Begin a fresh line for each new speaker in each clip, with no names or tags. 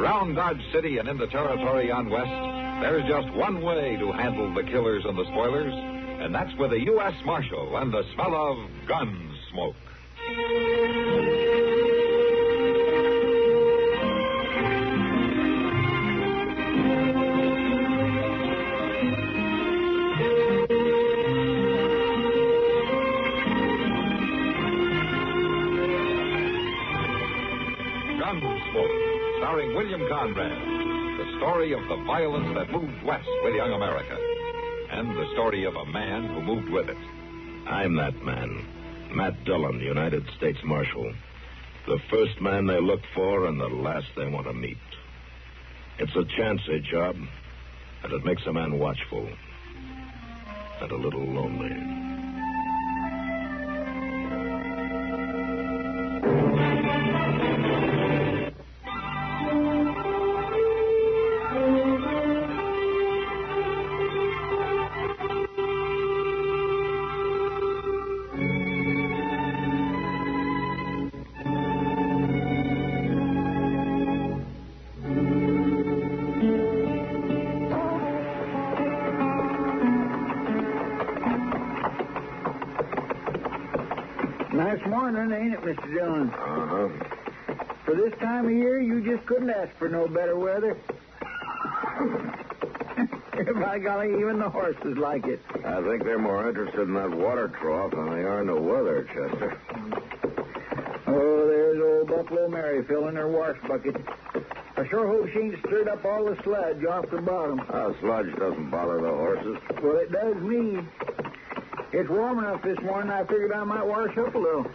Around Dodge City and in the territory on west, there's just one way to handle the killers and the spoilers, and that's with a U.S. Marshal and the smell of Gunsmoke. Gunsmoke, starring William Conrad. The story of the violence that moved west with young America. And the story of a man who moved with it.
I'm that man. Matt Dillon, United States Marshal. The first man they look for and the last they want to meet. It's a chancy job, and it makes a man watchful. And a little lonely.
Nice morning, ain't it, Mr. Dillon?
Uh-huh.
For this time of year, you just couldn't ask for no better weather. By golly, even the horses like it.
I think they're more interested in that water trough than they are in the weather, Chester.
Oh, there's old Buffalo Mary filling her wash bucket. I sure hope she ain't stirred up all the sludge off the bottom.
Sludge doesn't bother the horses.
Well, it does me. It's warm enough this morning, I figured I might wash up a little.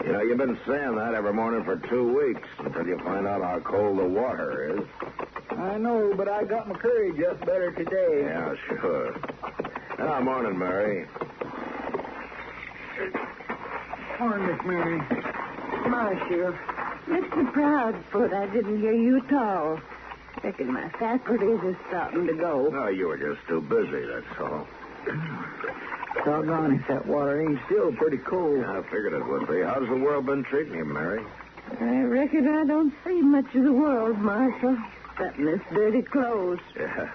You know, you've been saying that every morning for 2 weeks until you find out how cold the water is.
I know, but I got my courage up better today.
Yeah, sure. Morning, Mary.
Morning, Miss Mary.
Marshal, Mr. Proudfoot, I didn't hear you at all. Reckon my faculties are starting to go.
No, you were just too busy, that's all.
Doggone if that water ain't still pretty cold.
Yeah, I figured it would be. How's the world been treating you, Mary?
I reckon I don't see much of the world, Marshal. Except in this dirty clothes.
Yeah,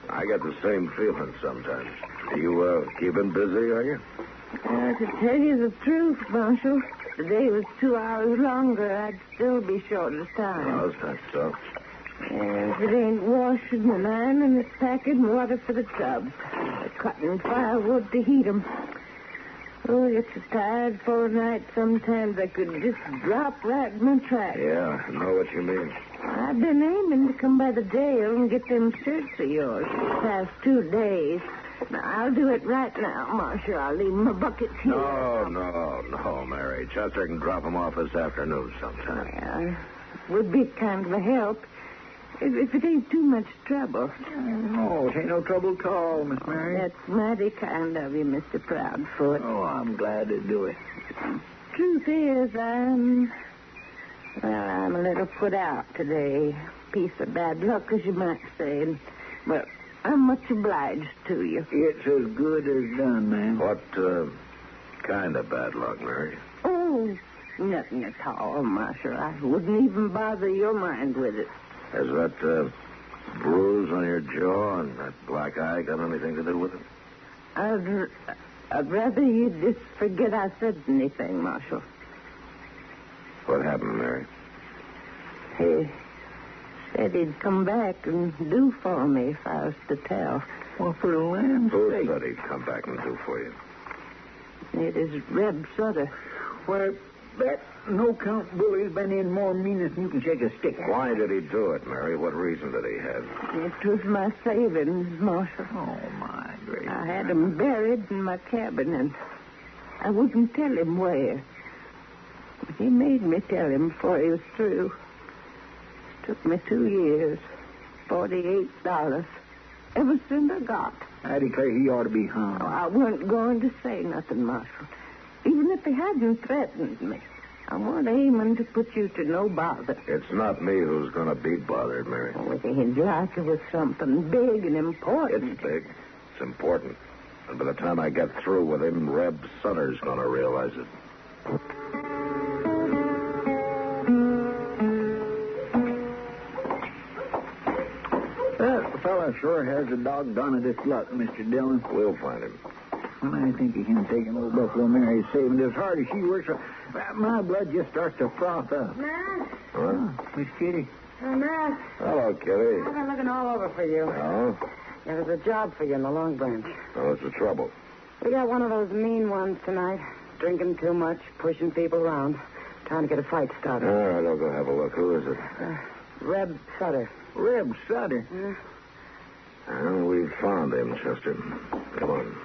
I get the same feeling sometimes. You keeping busy, are you?
To tell you the truth, Marshal, if the day was 2 hours longer, I'd still be short of time.
Oh, is that so?
And if it ain't washing and ironing, it's packing water for the tubs. Cutting firewood to heat 'em. Oh, it's a tired full night. Sometimes I could just drop right in my tracks.
Yeah, I know what you mean.
I've been aiming to come by the jail and get them shirts of yours for the past 2 days. Now, I'll do it right now, Marshal. I'll leave my buckets here.
No, Mary. Chester can drop them off this afternoon sometime.
Yeah, would be kind of a help. If it ain't too much trouble.
No, it ain't no trouble at all, Miss Mary.
That's mighty kind of you, Mr. Proudfoot.
Oh, I'm glad to do it.
Truth is, I'm a little put out today. Piece of bad luck, as you might say. And, well, I'm much obliged to you.
It's as good as done, ma'am.
What kind of bad luck, Mary?
Oh, nothing at all, Marshal. I wouldn't even bother your mind with it.
Has that bruise on your jaw and that black eye got anything to do with it?
I'd rather you just forget I said anything, Marshal.
What happened, Mary?
He said he'd come back and do for me if I was to tell.
Well, for the land's
Who
sake.
said he'd come back and do for you?
It is Reb Sutter.
Well, that no-count bully's been in more meanness than you can shake a stick at.
Why did he do it, Mary? What reason did he have?
It was my savings, Marshal.
Oh, my great.
I had them buried in my cabin, and I wouldn't tell him where. But he made me tell him before he was through. Took me 2 years, $48. Everything I got.
I declare he ought to be hung.
Oh, I wasn't going to say nothing, Marshal. Even if he hadn't threatened me. I wasn't aiming to put you to no bother.
It's not me who's going to be bothered, Mary.
Oh, it ain't like it was something big and important.
It's big. It's important. And by the time I get through with him, Reb Sutter's going to realize it.
fella sure has a doggonedest luck, Mr. Dillon.
We'll find him.
When I think of him taking old Buffalo Mary, saving as hard as she works, my blood just starts to froth up.
Matt?
Huh?
Miss Kitty.
Matt.
Hello, Kitty.
I've been looking all over for you.
Oh?
There's a job for you in the Long Branch.
Oh, what's the trouble?
We got one of those mean ones tonight. Drinking too much, pushing people around, trying to get a fight started.
All right, I'll go have a look. Who is it?
Reb Sutter.
Reb Sutter.
Well, we found him, Chester. Come on.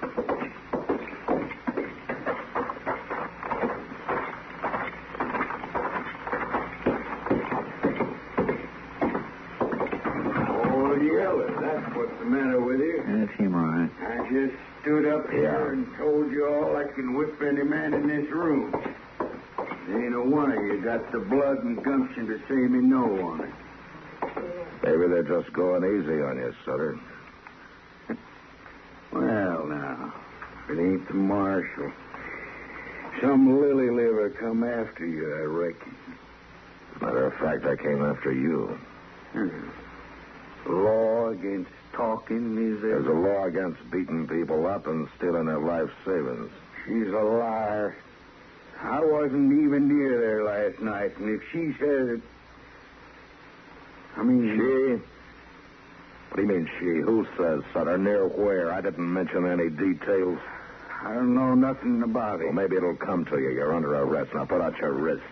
Oh, Yeller, that's what's the matter with you.
That's him, all right.
I just stood up here and told you all I can whip any man in this room. Ain't a one of you got the blood and gumption to say me no on it.
Maybe they're just going easy on you, Sutter.
Well, now, if it ain't the marshal. Some lily liver come after you, I reckon.
Matter of fact, I came after you.
Law against talking, is there?
There's a law against beating people up and stealing their life savings.
She's a liar. I wasn't even near there last night, and if she says it...
She? What do you mean, she? Who says, Sutter? Near where? I didn't mention any details.
I don't know nothing about it.
Well, maybe it'll come to you. You're under arrest. Now put out your wrists.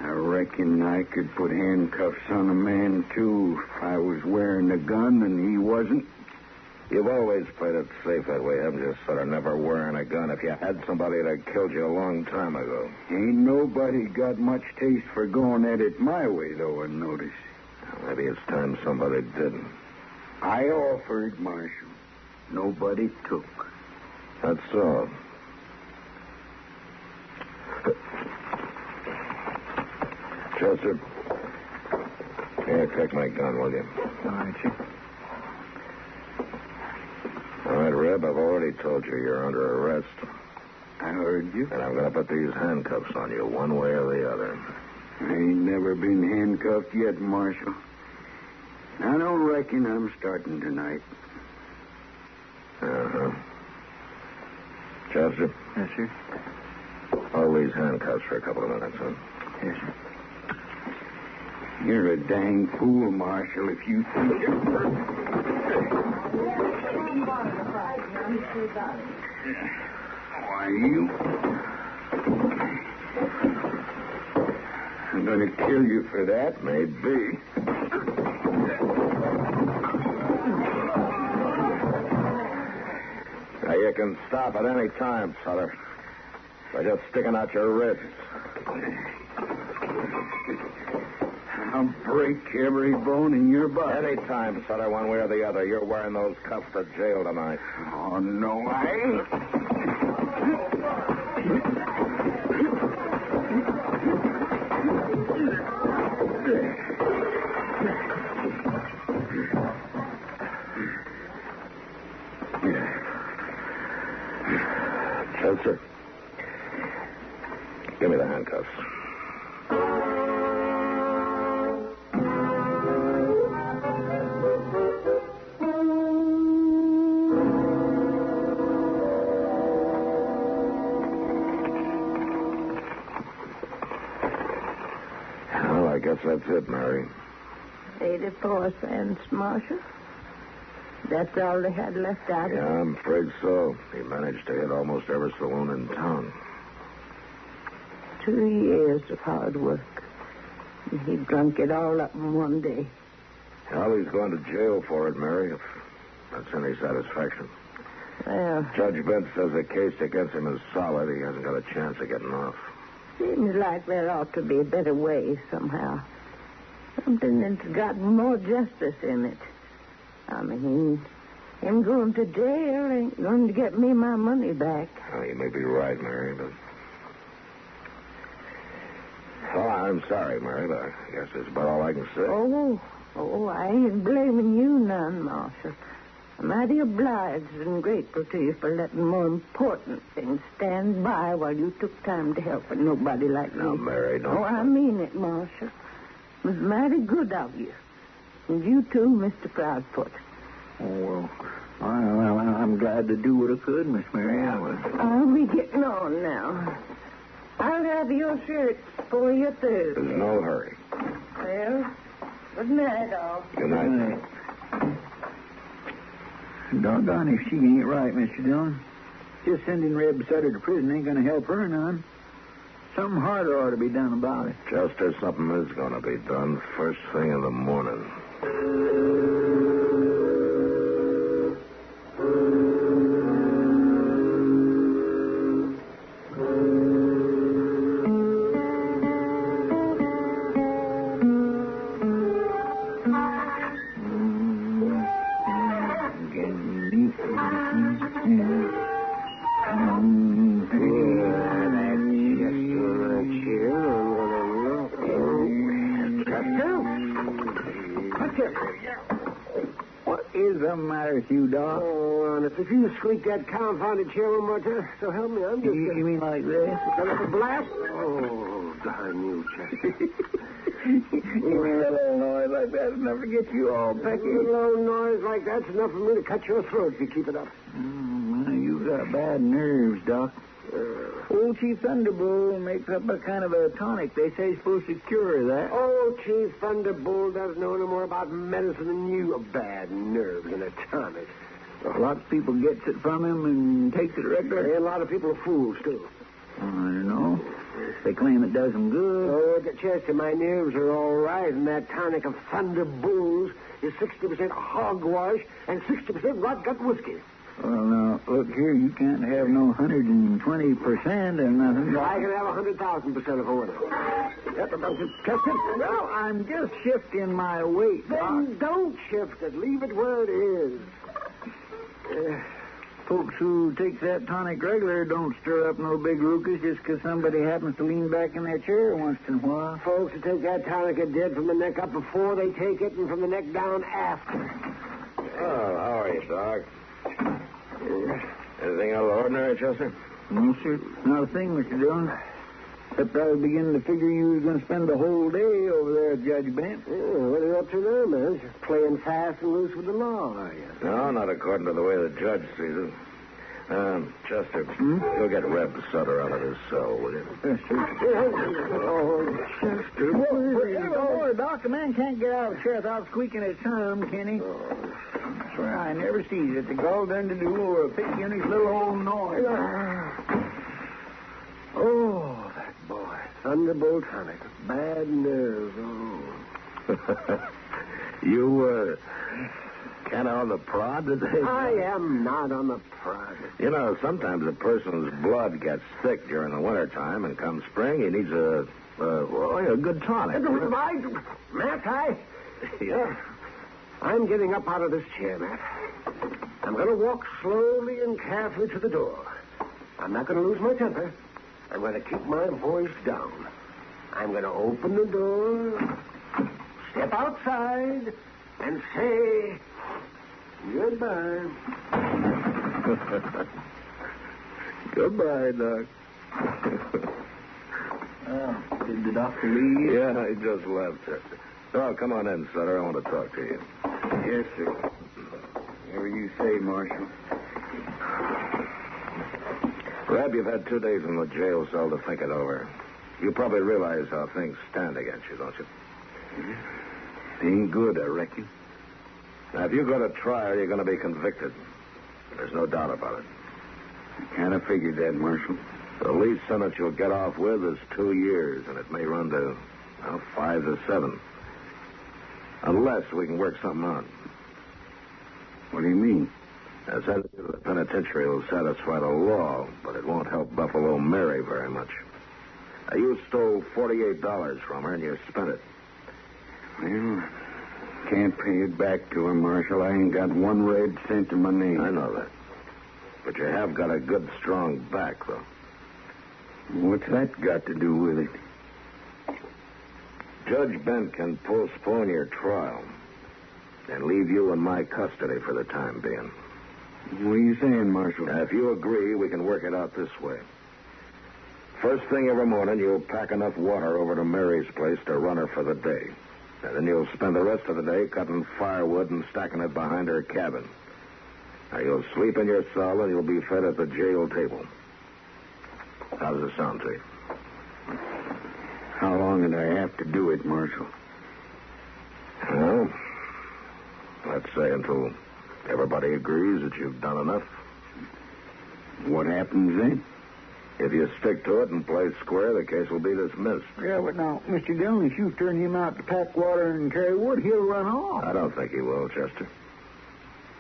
I reckon I could put handcuffs on a man, too, if I was wearing a gun and he wasn't.
You've always played it safe that way, haven't you, Sutter? Never wearing a gun. If you had somebody that killed you a long time ago.
Ain't nobody got much taste for going at it my way, though, I notice.
Well, maybe it's time somebody didn't.
I offered, Marshal. Nobody took.
That's all. Chester, here, take my gun, will you?
All right, sir.
All right, Reb, I've already told you you're under arrest.
I heard you.
And I'm going to put these handcuffs on you one way or the other.
I ain't never been handcuffed yet, Marshal. I don't reckon I'm starting tonight.
Uh-huh. Chester,
Yes, sir.
hold these handcuffs for a couple of minutes, huh?
Yes, sir.
You're a dang fool, Marshal, if you think you're... Why, you... I'm going to kill you for that.
Maybe. Now, you can stop at any time, Sutter. By just sticking out your wrists.
I'll break every bone in your body.
Any time, Sutter, one way or the other. You're wearing those cuffs to jail tonight.
Oh, no, I ain't.
Chester, give me the handcuffs. Well, I guess that's it, Mary.
84 cents, Marshal. That's all they had left out of
Yeah, I'm afraid so. He managed to hit almost every saloon in town.
2 years of hard work. And he drunk it all up in one day.
Well, he's going to jail for it, Mary, if that's any satisfaction.
Well,
Judge Bent says the case against him is solid. He hasn't got a chance of getting off.
seems like there ought to be a better way somehow. Something that's got more justice in it. I mean, him going to jail ain't going to get me my money back.
Oh, you may be right, Mary, but... Oh, I'm sorry, Mary, but I guess that's about all I can say.
Oh, I ain't blaming you none, Marshal. I'm mighty obliged and grateful to you for letting more important things stand by while you took time to help nobody like me.
Now, Mary, don't...
Oh, I mean it, Marshal. It was mighty good of you. And you too, Mr. Proudfoot.
Oh, well, I'm glad to do what I could, Miss Mary.
I'll be getting on now. I'll have your shirts for you Thursday.
There's no hurry.
Well, good night, all.
Good night.
Doggone if she ain't right, Mr. Dillon. Just sending Reb Sutter to prison ain't going to help her none. Something harder ought to be done about it.
Just as something is going to be done first thing in the morning.
What is the matter with you, Doc?
Oh, honest, if you squeak that confounded chair one more time, so help me, I'm just...
You mean like this?
Got a blast? Oh, darn you, Chester.
You mean a little noise like that's enough to get you all pecky?
A little old noise like that's enough for me to cut your throat if you keep it up.
You've got bad nerves, Doc. Old Chief Thunderbolt makes up a kind of a tonic. They say it's supposed to cure that.
Oh, Chief Thunderbolt doesn't know any more about medicine than you. A bad nerves and a tonic.
A lot of people gets it from him and takes it regular.
And a lot of people are fools, too.
I don't know. They claim it does them good.
Oh, Chester, my nerves are all right, and that tonic of Thunderbolts is 60% hogwash and 60% rot-gut whiskey.
Well, now, look here, you can't have no 120% or nothing.
I can have 100,000% if I want to.
Chester, well, I'm just shifting my weight, Doc.
Then don't shift it. Leave it where it is.
Folks who take that tonic regular don't stir up no big ruckus just 'cause somebody happens to lean back in their chair once in a while.
Folks who take that tonic are dead from the neck up before they take it and from the neck down after.
Oh, how are you, Doc? Anything out of the ordinary, Chester?
No, sir. Not a thing, Mr. Dillon. Except I was beginning to figure you was going to spend the whole day over there at Judge Bent.
What are you up to now, man? Just playing fast and loose with the law, are you?
No, not according to the way the judge sees it. Chester, you'll get Reb Sutter out of his cell, will you?
Yes, sir.
Oh, Chester.
Oh, Doc, the man can't get out of the chair without squeaking his thumb, can he? I swear I never sees it. The gall done to do or a picky on his little old noise.
Oh, that boy. Thunderbolt tonic. Bad nerves. Oh.
You, kind of on the prod today?
I am not on the prod.
You know, sometimes a person's blood gets thick during the wintertime, and come spring, he needs a good tonic.
Matt, Yeah. I'm getting up out of this chair, Matt. I'm going to walk slowly and carefully to the door. I'm not going to lose my temper. I'm going to keep my voice down. I'm going to open the door, step outside, and say goodbye.
Goodbye, Doc. Did the doctor leave?
Yeah, he just left. Oh, come on in, Sutter. I want to talk to you.
Yes, sir. Whatever you say, Marshal.
Reb, you've had 2 days in the jail cell to think it over. You probably realize how things stand against you, don't you?
Ain't good, I reckon.
Now, if you go to trial, you're going to be convicted. There's no doubt about it.
I kind of figured that, Marshal.
The least sentence you'll get off with is 2 years, and it may run to, 5 to 7. Unless we can work something out.
What do you mean?
Now, sending you to the penitentiary will satisfy the law, but it won't help Buffalo Mary very much. Now, you stole $48 from her, and you spent it.
Well, can't pay it back to her, Marshal. I ain't got 1 red cent in my name.
I know that. But you have got a good, strong back, though.
What's that got to do with it?
Judge Bent can postpone your trial and leave you in my custody for the time being.
What are you saying, Marshal?
Now, if you agree, we can work it out this way. First thing every morning, you'll pack enough water over to Mary's place to run her for the day. And then you'll spend the rest of the day cutting firewood and stacking it behind her cabin. Now, you'll sleep in your cell and you'll be fed at the jail table. How does it sound to you?
How long did I have to do it, Marshal?
Well, let's say until everybody agrees that you've done enough.
What happens then?
If you stick to it and play square, the case will be dismissed.
Yeah, but now, Mr. Dillon, if you turn him out to pack water and carry wood, he'll run off.
I don't think he will, Chester.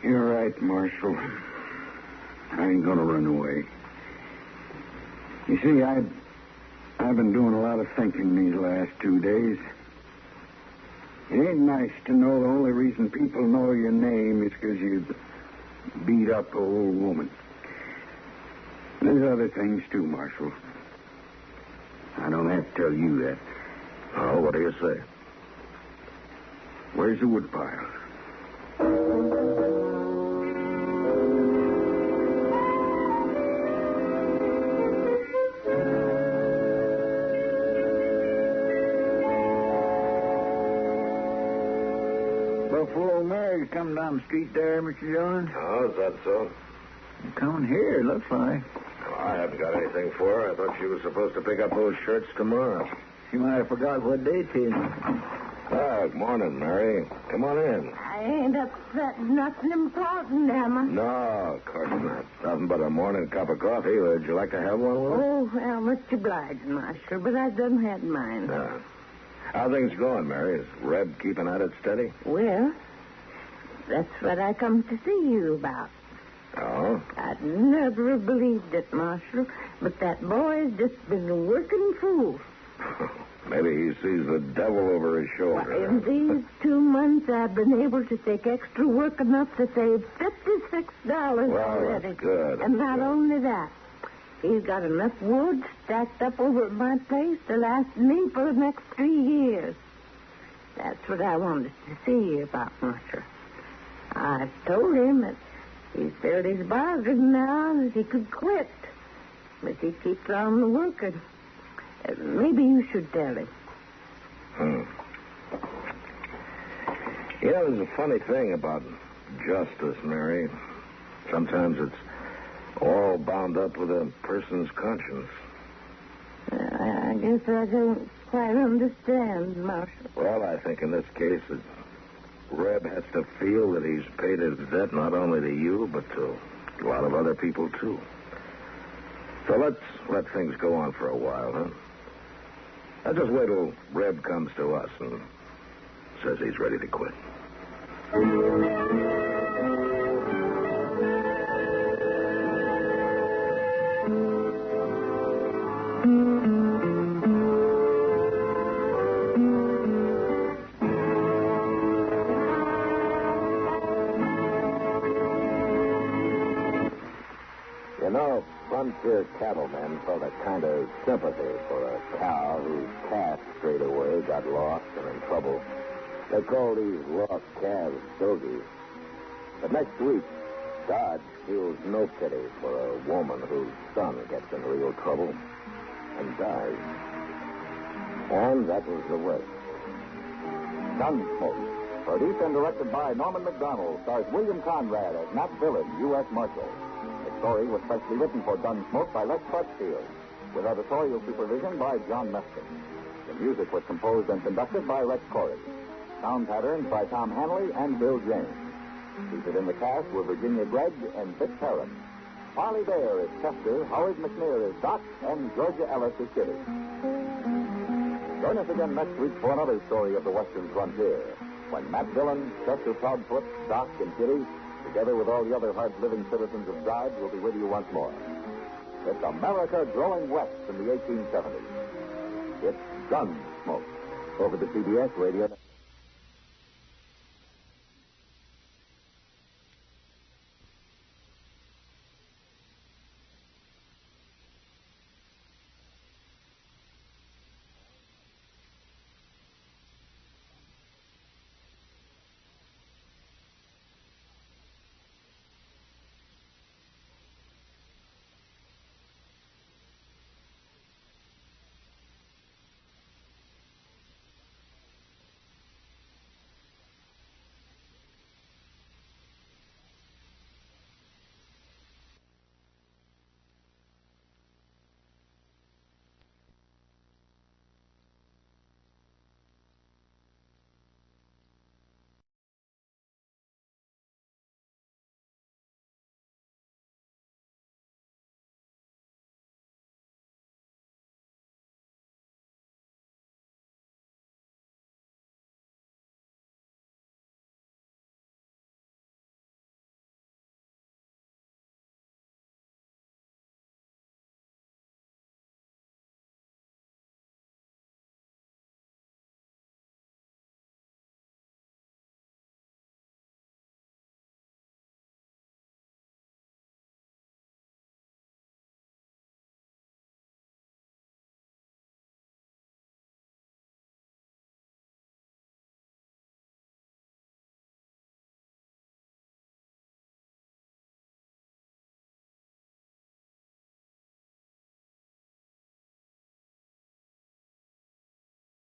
You're right, Marshal. I ain't gonna run away. You see, I've been doing a lot of thinking these last 2 days. It ain't nice to know the only reason people know your name is because you beat up an old woman. There's other things, too, Marshal. I don't have to tell you that.
Oh, what do you say?
Where's the woodpile?
Buffalo Mary's coming down the street there, Mr. Dillon.
Oh, is that so?
Coming here, looks like.
Well, I haven't got anything for her. I thought she was supposed to pick up those shirts tomorrow.
She might have forgot what day it is.
Good morning, Mary. Come on in.
I ain't upset nothing important, am I?
No, of course not. Nothing but a morning cup of coffee. Would you like to have one with us?
Oh, well, much obliged, Marshal, but I done had mine.
Yeah. How things going, Mary? Is Reb keeping at it steady?
Well, that's what I come to see you about.
Oh?
I'd never have believed it, Marshal, but that boy's just been a working fool.
Maybe he sees the devil over his shoulder.
Why, in these 2 months, I've been able to take extra work enough to save $56 already.
That's good.
And not only that, he's got enough wood stacked up over at my place to last me for the next 3 years. That's what I wanted to see you about, Marshal. I told him that he's filled his bargain now that he could quit. But he keeps on working. Maybe you should tell him.
You know, there's a funny thing about justice, Mary. Sometimes it's all bound up with a person's conscience.
I guess I don't quite understand, Marshal.
Well, I think in this case that Reb has to feel that he's paid his debt not only to you, but to a lot of other people, too. So let's let things go on for a while, huh? I'll just wait till Reb comes to us and says he's ready to quit. You know, frontier cattlemen felt a kind of sympathy for a cow whose calf strayed away, got lost, and in trouble. They call these lost calves dogies. But next week, Dodge feels no pity for a woman whose son gets in real trouble and dies. And that was the worst.
Gunsmoke, produced and directed by Norman Macdonnell, stars William Conrad as Matt Dillon, U.S. Marshal. The story was specially written for Gunsmoke by Red Suthers, with editorial supervision by John Meston. The music was composed and conducted by Rex Corey. Sound patterns by Tom Hanley and Bill James. Featured in the cast were Virginia Gregg and Vic Perrin. Harley Bear is Chester, Howard McNear is Doc, and Georgia Ellis is Kitty. Join us again next week for another story of the Western frontier, when Matt Dillon, Chester Proudfoot, Doc, and Kitty, together with all the other hard-living citizens of Dodge, will be with you once more. It's America growing west in the 1870s. It's Gunsmoke over the CBS Radio.